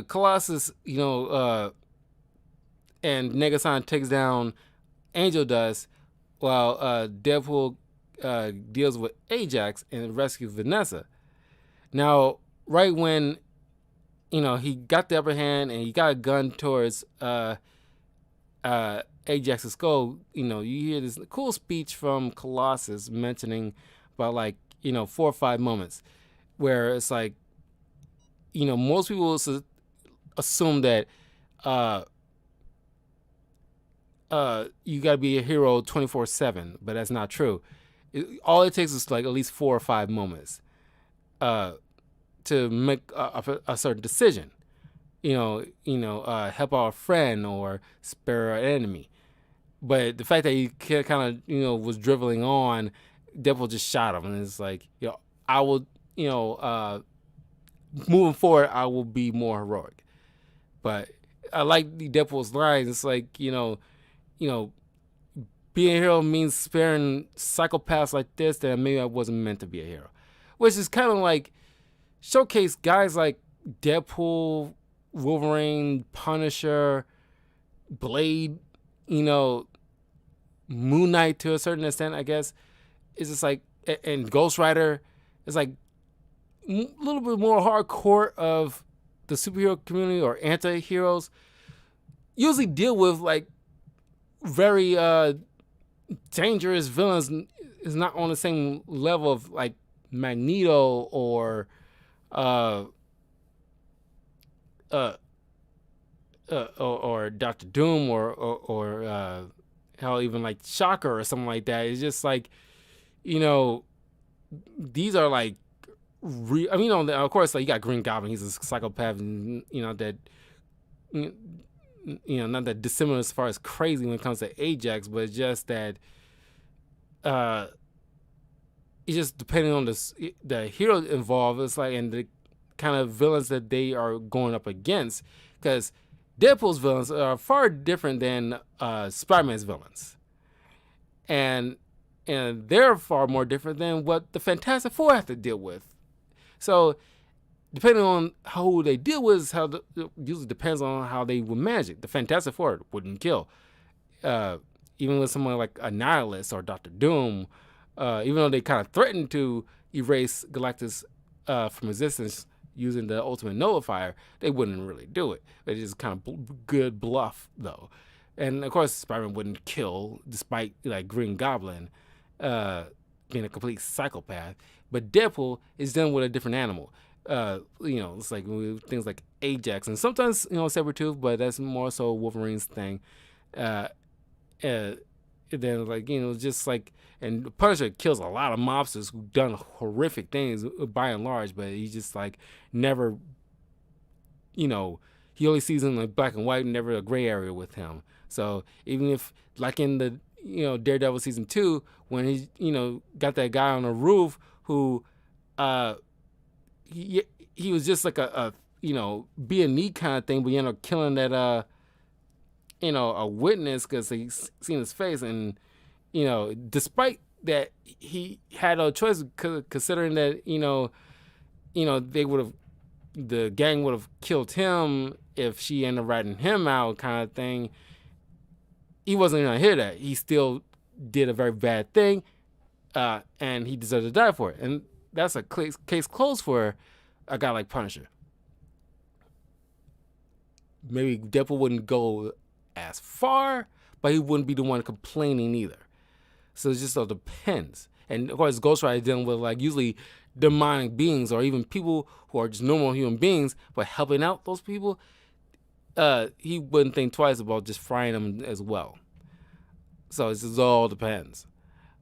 Colossus, and Negasonic takes down Angel Dust, while Deadpool deals with Ajax and rescues Vanessa. Now, right when he got the upper hand and he got a gun towards Ajax's skull, you hear this cool speech from Colossus mentioning about like 4 or 5 moments where it's like, most people assume that you got to be a hero 24/7, but that's not true. All it takes is like at least 4 or 5 moments to make a certain decision. Help our friend or spare our enemy. But the fact that he kind of was dribbling on, Deadpool just shot him, and it's like, I will, moving forward, I will be more heroic. But I like Deadpool's lines. It's like, being a hero means sparing psychopaths like this that maybe I wasn't meant to be a hero. Which is kind of like showcase guys like Deadpool, Wolverine, Punisher, Blade, you know, Moon Knight to a certain extent, I guess. It's just like, and Ghost Rider, it's like a little bit more hardcore of the superhero community or anti-heroes usually deal with like very dangerous villains. Is not on the same level of like Magneto or or Doctor Doom or hell, even like Shocker or something like that. It's just like, you know, these are like I mean, you know, of course, like you got Green Goblin. He's a psychopath, and you know that, you know, not that dissimilar as far as crazy when it comes to Ajax, but it's just that, it's just depending on the hero involved. It's like, and the kind of villains that they are going up against, because Deadpool's villains are far different than Spider-Man's villains, and they're far more different than what the Fantastic Four have to deal with. So, depending on who they deal with, it usually depends on how they would manage it. The Fantastic Four wouldn't kill, even with someone like Annihilus or Doctor Doom. Even though they kind of threatened to erase Galactus from existence using the Ultimate Nullifier, they wouldn't really do it. They just kind of good bluff, though. And of course, Spider-Man wouldn't kill, despite like Green Goblin being a complete psychopath. But Deadpool is dealing with a different animal. You know, it's like things like Ajax, and sometimes, you know, Sabretooth, but that's more so Wolverine's thing. Then, like, you know, just like, and Punisher kills a lot of mobsters who've done horrific things by and large, but he just like never, you know, he only sees them like black and white, never a gray area with him. So even if, like in the, you know, Daredevil season 2, when he, you know, got that guy on the roof who, he was just like a you know, be a neat kind of thing, but you end up killing that you know, a witness because he seen his face, and you know, despite that, he had no choice considering that, you know, they would have, the gang would have killed him if she ended up ratting him out, kind of thing. He wasn't gonna hear that. He still did a very bad thing, and he deserved to die for it. And that's a case closed for a guy like Punisher. Maybe Deadpool wouldn't go as far, but he wouldn't be the one complaining either. So it just all depends. And of course, Ghost Rider dealing with like usually demonic beings or even people who are just normal human beings, but helping out those people, he wouldn't think twice about just frying them as well. So it just all depends.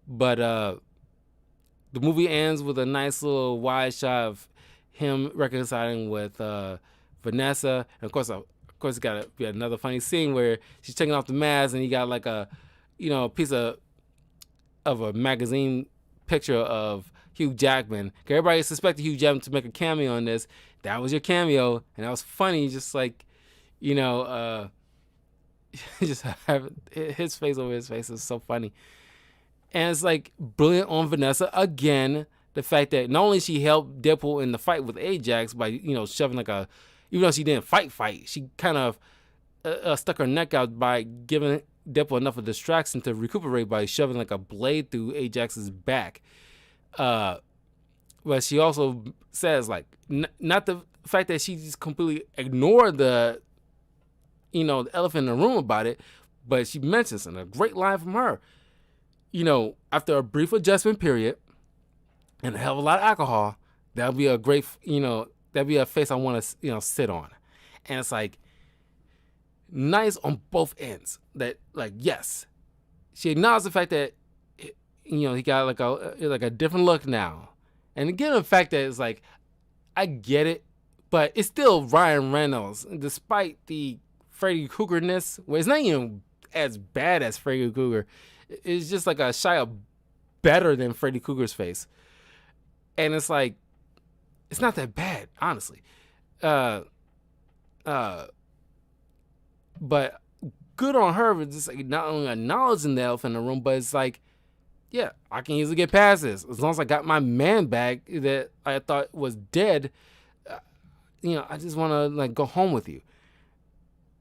But the movie ends with a nice little wide shot of him reconciling with Vanessa, and of course, it's got to be another funny scene where she's taking off the mask, and you got like a, you know, piece of a magazine picture of Hugh Jackman. Everybody suspected Hugh Jackman to make a cameo on this. That was your cameo, and that was funny. Just like, you know, just have his face over his face is so funny, and it's like brilliant on Vanessa again. The fact that not only she helped Deadpool in the fight with Ajax by, you know, shoving like a, even though she didn't fight, she kind of stuck her neck out by giving Deadpool enough of a distraction to recuperate by shoving like a blade through Ajax's back. But she also says like, not the fact that she just completely ignored the, you know, the elephant in the room about it, but she mentions in a great line from her, you know, after a brief adjustment period and a hell of a lot of alcohol, that'll be a great, you know, that'd be a face I want to, you know, sit on. And it's like nice on both ends. That like, yes, she acknowledged the fact that, you know, he got like a different look now. And again, the fact that it's like, I get it, but it's still Ryan Reynolds, despite the Freddy Krueger-ness, where it's not even as bad as Freddy Krueger. It's just like a shy better than Freddy Krueger's face. And it's like, it's not that bad, honestly. But good on her for just like not only acknowledging the elephant in the room, but it's like, yeah, I can easily get past this. As long as I got my man back that I thought was dead, I just want to like go home with you.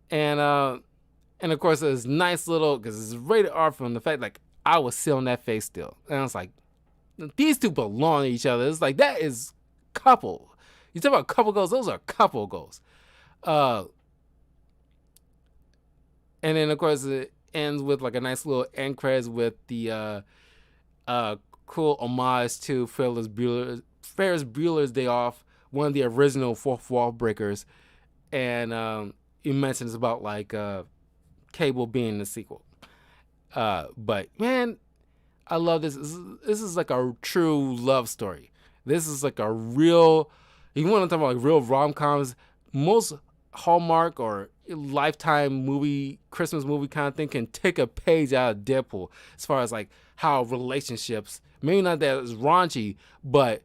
And of course, it's nice little, because it's rated R film. The fact like I was still on that face still, and I was like, these two belong to each other. It's like that is couple. You talk about couple goals; those are couple goals. Uh, and then of course it ends with like a nice little end credits with the cool homage to Ferris Bueller's Day Off, one of the original fourth wall breakers, and he mentions about like Cable being the sequel. But man, I love this. This is like a true love story. This is like a real. You want to talk about like real rom-coms? Most Hallmark or Lifetime movie, Christmas movie kind of thing can take a page out of Deadpool as far as like how relationships, maybe not that it's raunchy, but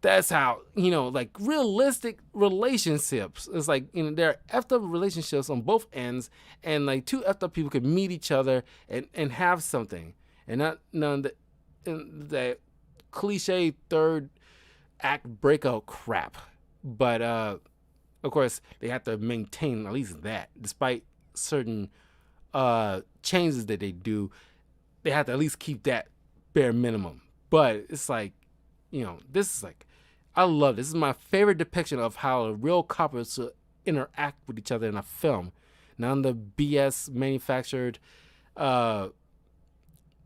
that's how, like realistic relationships. It's like, there are effed up relationships on both ends, and like two effed up people can meet each other and have something, and not none of that cliche third act breakout crap. But of course, they have to maintain at least that, despite certain changes that they do. They have to at least keep that bare minimum. But it's like, this is like, I love this. This is my favorite depiction of how a real couples should interact with each other in a film, not the BS manufactured,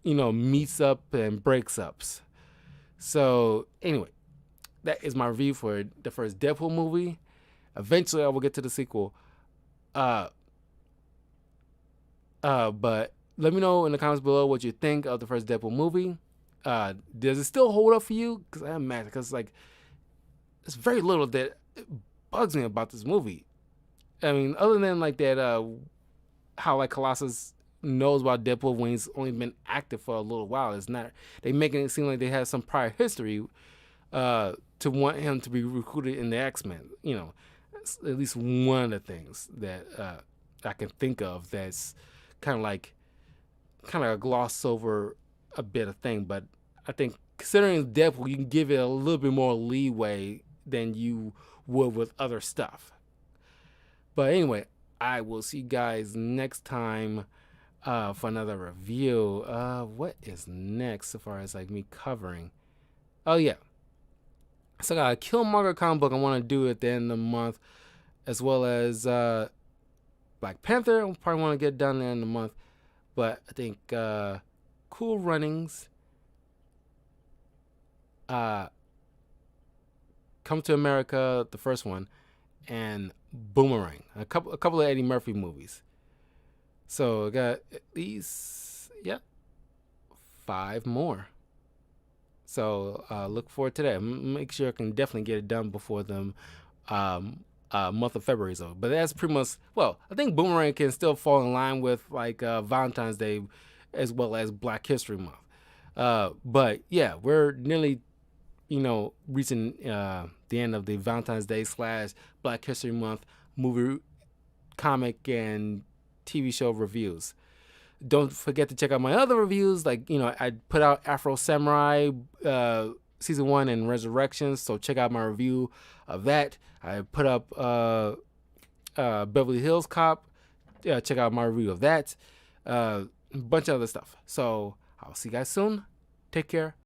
meets up and breaks ups. So anyway, that is my review for the first Deadpool movie. Eventually, I will get to the sequel. But let me know in the comments below what you think of the first Deadpool movie. Does it still hold up for you? Because I'm mad. Because like, it's very little that bugs me about this movie. I mean, other than like that, how like Colossus knows about Deadpool when he's only been active for a little while. It's not, they making it seem like they have some prior history to want him to be recruited in the X-Men. It's at least one of the things that I can think of that's kind of a gloss over a bit of thing. But I think considering Deadpool, you can give it a little bit more leeway than you would with other stuff. But anyway, I will see you guys next time for another review. What is next as far as like me covering? Oh yeah, so I got a Killmonger comic book I want to do at the end of the month, as well as Black Panther. I probably want to get done at the end of the month, but I think Cool Runnings, Come to America, the first one, and Boomerang, a couple of Eddie Murphy movies. So I got at least 5 more. So look forward to that. Make sure I can definitely get it done before the month of February is over. But that's pretty much, well, I think Boomerang can still fall in line with like Valentine's Day as well as Black History Month. But yeah, we're nearly reaching the end of the Valentine's Day / Black History Month movie, comic, and TV show reviews. Don't forget to check out my other reviews. Like, I put out Afro Samurai season 1 and Resurrections, so check out my review of that. I put up Beverly Hills Cop. Check out my review of that. A bunch of other stuff. So I'll see you guys soon. Take care.